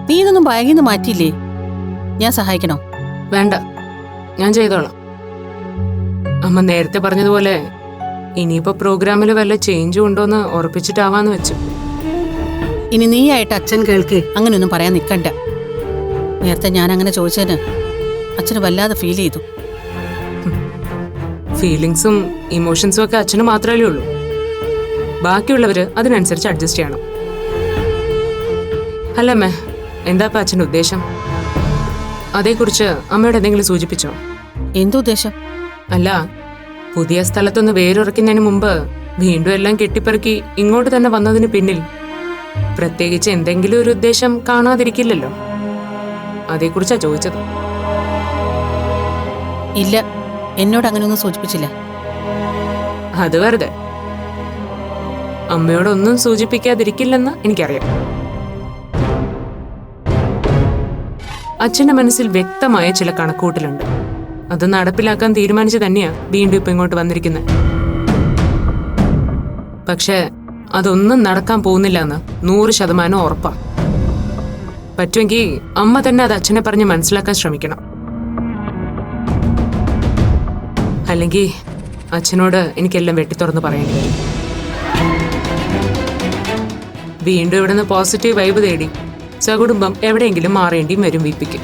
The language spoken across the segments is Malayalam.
നീ ഇതൊന്നും ബാഗിന്ന് മാറ്റിയില്ലേ? ഞാൻ സഹായിക്കണോ? വേണ്ട, ഞാൻ ചെയ്തോളാം. അമ്മ നേരത്തെ പറഞ്ഞതുപോലെ ഇനിയിപ്പോ പ്രോഗ്രാമിൽ വല്ല ചേഞ്ചും ഉണ്ടോന്ന് ഉറപ്പിച്ചിട്ടാവാന്ന് വെച്ചു. ഇനി നീയായിട്ട് അച്ഛൻ കേൾക്ക് അങ്ങനെയൊന്നും പറയാൻ നിൽക്കണ്ട. നേരത്തെ ഞാൻ അങ്ങനെ ചോദിച്ചതിന് അച്ഛന് വല്ലാതെ ഫീൽ ചെയ്തു. ഫീലിങ്സും ഇമോഷൻസും ഒക്കെ അച്ഛന് മാത്രമല്ലേ ഉള്ളൂ. ബാക്കിയുള്ളവര് അതിനനുസരിച്ച് അഡ്ജസ്റ്റ് ചെയ്യണം. അല്ലമ്മേ, എന്താ ഇപ്പൊ അച്ഛൻ്റെ ഉദ്ദേശം? അതേക്കുറിച്ച് അമ്മയോട് എന്തെങ്കിലും സൂചിപ്പിച്ചോ? എന്തുദ്ദേശം? അല്ല, പുതിയ സ്ഥലത്തൊന്ന് വേരുറക്കുന്നതിന് മുമ്പ് വീണ്ടും എല്ലാം കെട്ടിപ്പെറുക്കി ഇങ്ങോട്ട് തന്നെ വന്നതിന് പിന്നിൽ പ്രത്യേകിച്ച് എന്തെങ്കിലും ഒരു ഉദ്ദേശം കാണാതിരിക്കില്ലല്ലോ. അതേക്കുറിച്ചാ ചോദിച്ചത്. ഇല്ല, എന്നോട് അങ്ങനെയൊന്നും സൂചിപ്പിച്ചില്ല. അത് വെറുതെ. അമ്മയോടൊന്നും സൂചിപ്പിക്കാതിരിക്കില്ലെന്ന് എനിക്കറിയാം. അച്ഛന്റെ മനസ്സിൽ വ്യക്തമായ ചില കണക്കൂട്ടലുണ്ട്. അത് നടപ്പിലാക്കാൻ തീരുമാനിച്ചു തന്നെയാ വീണ്ടും ഇപ്പൊ ഇങ്ങോട്ട് വന്നിരിക്കുന്നത്. പക്ഷെ അതൊന്നും നടക്കാൻ പോകുന്നില്ല എന്ന് 100% ഉറപ്പാ. പറ്റുമെങ്കിൽ അമ്മ തന്നെ അത് അച്ഛനെ പറഞ്ഞ് മനസ്സിലാക്കാൻ ശ്രമിക്കണം. അല്ലെങ്കിൽ അച്ഛനോട് എനിക്കെല്ലാം വെട്ടിത്തുറന്ന് പറയേണ്ടി വരും. വീണ്ടും ഇവിടുന്ന് പോസിറ്റീവ് വൈബ് തേടി സകുടുംബം എവിടെയെങ്കിലും മാറേണ്ടിയും വരും വിപ്പിക്ക്.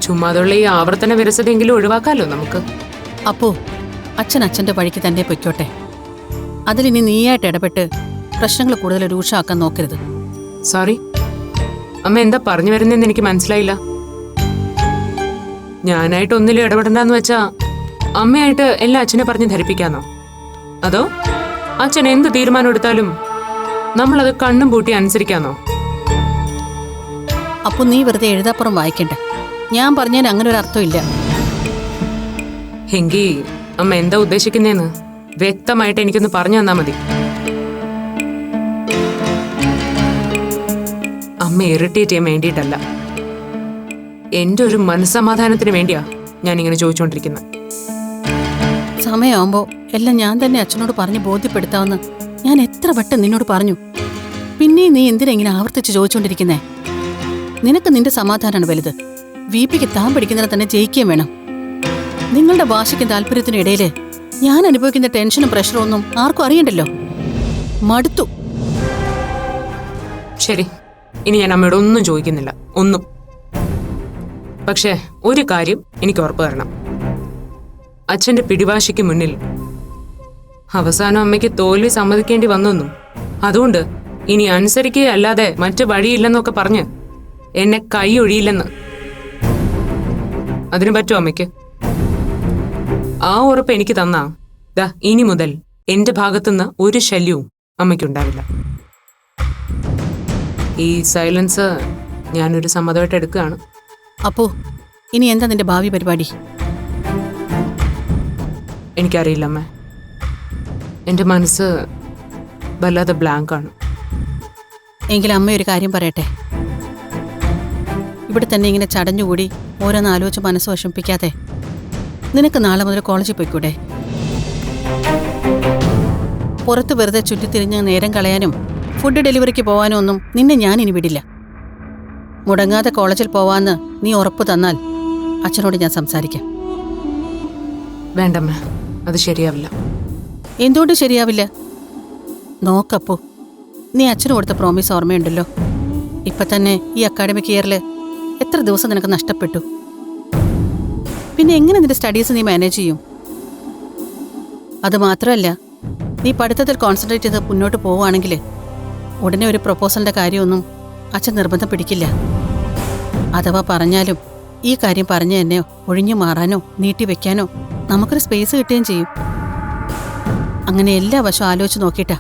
ചുമ്മാതുള്ള ഈ ആവർത്തന വിരസതയെങ്കിലും ഒഴിവാക്കാമല്ലോ നമുക്ക്. അപ്പോ അച്ഛൻ അച്ഛന്റെ വഴിക്ക് തന്നെ പൊയ്ക്കോട്ടെ. അതിലിനി നീയായിട്ട് ഇടപെട്ട് പ്രശ്നങ്ങൾ കൂടുതൽ രൂക്ഷമാക്കാൻ നോക്കരുത്. സോറി, അമ്മ എന്താ പറഞ്ഞു വരുന്നതെന്ന് എനിക്ക് മനസ്സിലായില്ല. ഞാനായിട്ട് ഒന്നിലും ഇടപെടണ്ടെന്ന് വെച്ചാ അമ്മയായിട്ട് എല്ലാം അച്ഛനെ പറഞ്ഞ് ധരിപ്പിക്കാന്നോ? അതോ അച്ഛൻ എന്ത് തീരുമാനം എടുത്താലും നമ്മളത് കണ്ണും പൂട്ടി അനുസരിക്കാന്നോ? അപ്പൊ നീ വെറുതെ എഴുതാപ്പുറം വായിക്കണ്ട. ഞാൻ പറഞ്ഞതിന് അങ്ങനെ ഒരു അർത്ഥമില്ല. എങ്കി അമ്മ എന്താ ഉദ്ദേശിക്കുന്നേന്ന് വ്യക്തമായിട്ട് എനിക്കൊന്ന് പറഞ്ഞു തന്നാ മതി. അമ്മ ഇറിറ്റേറ്റ് ചെയ്യാൻ വേണ്ടിയിട്ടല്ല, എന്റെ ഒരു മനസ്സമാധാനത്തിന് വേണ്ടിയാ ഞാനിങ്ങനെ ചോദിച്ചുകൊണ്ടിരിക്കുന്നത്. സമയമാകുമ്പോ എല്ലാം ഞാൻ തന്നെ അച്ഛനോട് പറഞ്ഞ് ബോധ്യപ്പെടുത്താമെന്ന് ഞാൻ എത്ര വട്ടം നിന്നോട് പറഞ്ഞു. പിന്നെ നീ എന്തിനാ ഇങ്ങനെ ആവർത്തിച്ച് ചോദിച്ചുകൊണ്ടിരിക്കുന്നേ? നിനക്ക് നിന്റെ സമാധാനമാണ് വലുത്. വിപിക്ക് താൻ പിടിക്കുന്നതിനെ തന്നെ ജയിക്കുകയും വേണം. നിങ്ങളുടെ വാശിക്കും താല്പര്യത്തിനും ഇടയില് ഞാൻ അനുഭവിക്കുന്ന ടെൻഷനും പ്രഷറും ഒന്നും ആർക്കും അറിയണ്ടല്ലോ. മടുത്തു. ശരി, ഇനി ഞാൻ അമ്മയോട് ഒന്നും ചോദിക്കുന്നില്ല, ഒന്നും. പക്ഷേ ഒരു കാര്യം എനിക്ക് ഉറപ്പ് തരണം. അച്ഛന്റെ പിടിവാശിക്ക് മുന്നിൽ അവസാനം അമ്മയ്ക്ക് തോൽവി സമ്മതിക്കേണ്ടി വന്നെന്നും അതുകൊണ്ട് ഇനി അനുസരിക്കുകയല്ലാതെ മറ്റു വഴിയില്ലെന്നൊക്കെ പറഞ്ഞ് എന്നെ കൈ ഒഴിയില്ലെന്ന് അതിന് പറ്റുമോ അമ്മയ്ക്ക്? ആ ഉറപ്പ് എനിക്ക് തന്നാ ദാ ഇനി മുതൽ എന്റെ ഭാഗത്തുനിന്ന് ഒരു ശല്യവും അമ്മയ്ക്കുണ്ടാവില്ല. ഈ സൈലൻസ് ഞാനൊരു സമ്മതമായിട്ട് എടുക്കുകയാണ്. അപ്പോ ഇനി എന്താ നിന്റെ ഭാവി പരിപാടി? എനിക്കറിയില്ല അമ്മ, എൻ്റെ മനസ്സ് വല്ലാതെ ബ്ലാങ്കാണ്. എങ്കിലും അമ്മ ഒരു കാര്യം പറയട്ടെ. ഇവിടെ തന്നെ ഇങ്ങനെ ചടഞ്ഞുകൂടി ഓരോന്ന് ആലോചിച്ച് മനസ്സ് വിഷമിപ്പിക്കാതെ നിനക്ക് നാളെ മുതൽ കോളേജിൽ പോയിക്കൂടെ? പുറത്ത് വെറുതെ ചുറ്റിത്തിരിഞ്ഞ് നേരം കളയാനും ഫുഡ് ഡെലിവറിക്ക് പോകാനും ഒന്നും നിന്നെ ഞാൻ ഇനി വിടില്ല. മുടങ്ങാതെ കോളേജിൽ പോവാന്ന് നീ ഉറപ്പ് തന്നാൽ അച്ഛനോട് ഞാൻ സംസാരിക്കാം. വേണ്ടമ്മ, അത് ശരിയാവില്ല. എന്തുകൊണ്ട് ശരിയാവില്ല? നോക്കപ്പോ, നീ അച്ഛന് കൊടുത്ത പ്രോമിസ് ഓർമ്മയുണ്ടല്ലോ. ഇപ്പൊ തന്നെ ഈ അക്കാഡമിക് ഇയറിൽ എത്ര ദിവസം നിനക്ക് നഷ്ടപ്പെട്ടു. പിന്നെ എങ്ങനെ നിന്റെ സ്റ്റഡീസ് നീ മാനേജ് ചെയ്യും? അത് മാത്രമല്ല, നീ പഠിത്തത്തിൽ കോൺസെൻട്രേറ്റ് ചെയ്ത് മുന്നോട്ട് പോവുകയാണെങ്കിൽ ഉടനെ ഒരു പ്രൊപ്പോസലിന്റെ കാര്യമൊന്നും അച്ഛൻ നിർബന്ധം പിടിക്കില്ല. അഥവാ പറഞ്ഞാലും ഈ കാര്യം പറഞ്ഞു തന്നെ ഒഴിഞ്ഞു മാറാനോ നീട്ടിവെക്കാനോ നമുക്കൊരു സ്പേസ് കിട്ടുകയും ചെയ്യും. അങ്ങനെ എല്ലാ വശവും ആലോചിച്ച് നോക്കിയിട്ടാ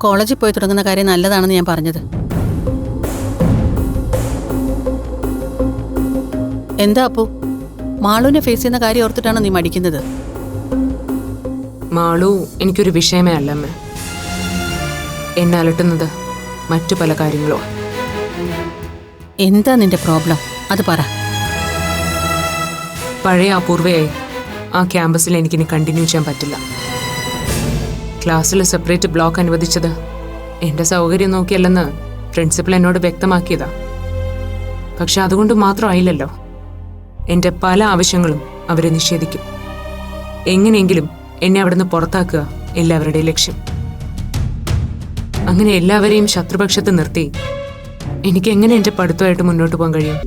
കോളേജിൽ പോയി തുടങ്ങുന്ന കാര്യം നല്ലതാണെന്ന് ഞാൻ പറഞ്ഞത്. എന്താ അപ്പു, മാളുവിനെ ഫേസ് ചെയ്യുന്ന കാര്യം ഓർത്തിട്ടാണോ നീ മടിക്കുന്നത്? മാളു എനിക്കൊരു വിഷയമേ അല്ല അമ്മ. എന്നെ അലട്ടുന്നത് മറ്റു പല കാര്യങ്ങളോ. എന്താ നിന്റെ പ്രോബ്ലം? അത് പറ. പഴയ അപൂർവയായി ആ ക്യാമ്പസിൽ എനിക്കിനി കണ്ടിന്യൂ ചെയ്യാൻ പറ്റില്ല. ക്ലാസ്സിൽ സെപ്പറേറ്റ് ബ്ലോക്ക് അനുവദിച്ചത് എൻ്റെ സൗകര്യം നോക്കിയല്ലെന്ന് പ്രിൻസിപ്പൽ എന്നോട് വ്യക്തമാക്കിയതാ. പക്ഷെ അതുകൊണ്ട് മാത്രമായില്ലല്ലോ. എൻ്റെ പല ആവശ്യങ്ങളും അവരെ നിഷേധിക്കും. എങ്ങനെയെങ്കിലും എന്നെ അവിടുന്ന് പുറത്താക്കുക എല്ലാവരുടെയും ലക്ഷ്യം. അങ്ങനെ എല്ലാവരെയും ശത്രുപക്ഷത്ത് നിർത്തി എനിക്ക് എങ്ങനെ എൻ്റെ പഠിത്തമായിട്ട് മുന്നോട്ട് പോകാൻ കഴിയും?